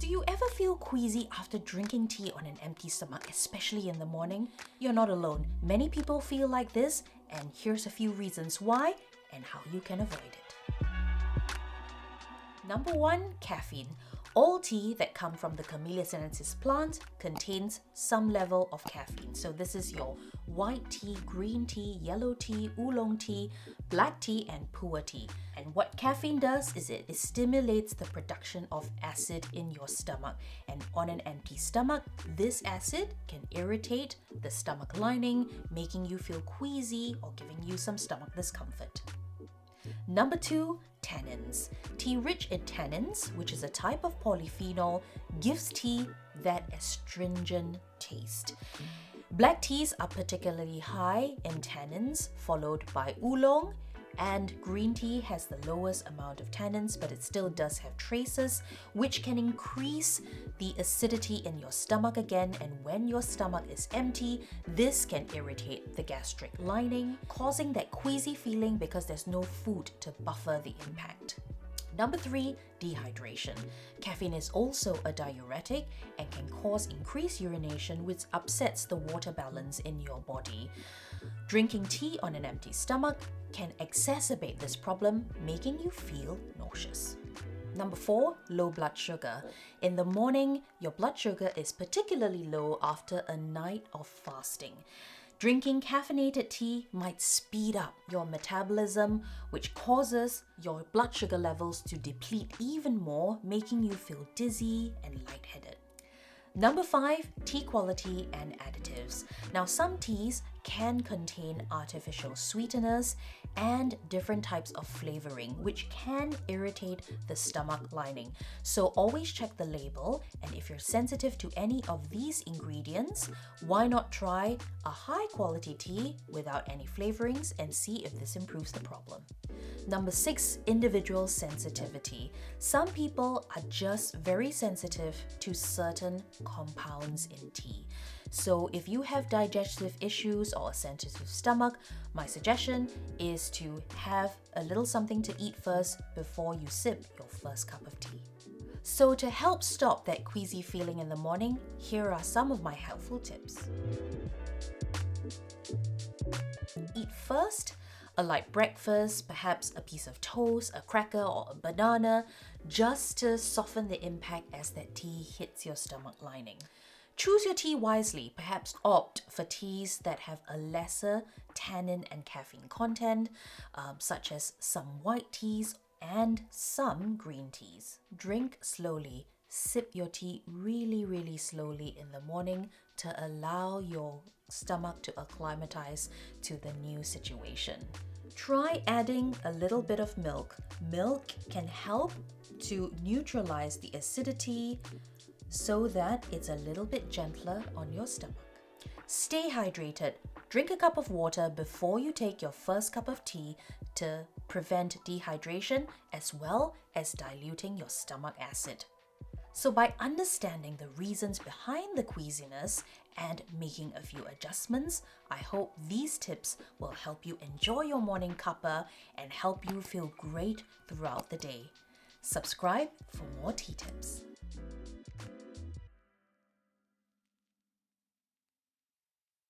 Do you ever feel queasy after drinking tea on an empty stomach, especially in the morning? You're not alone. Many people feel like this, and here's a few reasons why and how you can avoid it. Number 1, caffeine. All tea that come from the Camellia sinensis plant contains some level of caffeine. So this is your white tea, green tea, yellow tea, oolong tea, black tea, and pu'er tea. And what caffeine does is it stimulates the production of acid in your stomach. And on an empty stomach, this acid can irritate the stomach lining, making you feel queasy or giving you some stomach discomfort. Number 2, tannins. Tea rich in tannins, which is a type of polyphenol, gives tea that astringent taste. Black teas are particularly high in tannins, followed by oolong, and green tea has the lowest amount of tannins, but it still does have traces, which can increase the acidity in your stomach again. And when your stomach is empty, this can irritate the gastric lining, causing that queasy feeling because there's no food to buffer the impact. Number 3, dehydration. Caffeine is also a diuretic and can cause increased urination, which upsets the water balance in your body. Drinking tea on an empty stomach can exacerbate this problem, making you feel nauseous. Number 4, low blood sugar. In the morning, your blood sugar is particularly low after a night of fasting. Drinking caffeinated tea might speed up your metabolism, which causes your blood sugar levels to deplete even more, making you feel dizzy and lightheaded. Number 5, tea quality and additives. Now, some teas can contain artificial sweeteners and different types of flavoring, which can irritate the stomach lining. So always check the label, and if you're sensitive to any of these ingredients, why not try a high quality tea without any flavorings and see if this improves the problem. Number 6, individual sensitivity. Some people are just very sensitive to certain compounds in tea. So if you have digestive issues or a sensitive stomach, my suggestion is to have a little something to eat first before you sip your first cup of tea. So to help stop that queasy feeling in the morning, here are some of my helpful tips. Eat first. A light breakfast, perhaps a piece of toast, a cracker, or a banana, just to soften the impact as that tea hits your stomach lining. Choose your tea wisely. Perhaps opt for teas that have a lesser tannin and caffeine content, such as some white teas and some green teas. Drink slowly. Sip your tea really slowly in the morning to allow your stomach to acclimatize to the new situation. Try adding a little bit of milk. Milk can help to neutralize the acidity so that it's a little bit gentler on your stomach. Stay hydrated. Drink a cup of water before you take your first cup of tea to prevent dehydration as well as diluting your stomach acid. So by understanding the reasons behind the queasiness and making a few adjustments, I hope these tips will help you enjoy your morning cuppa and help you feel great throughout the day. Subscribe for more tea tips.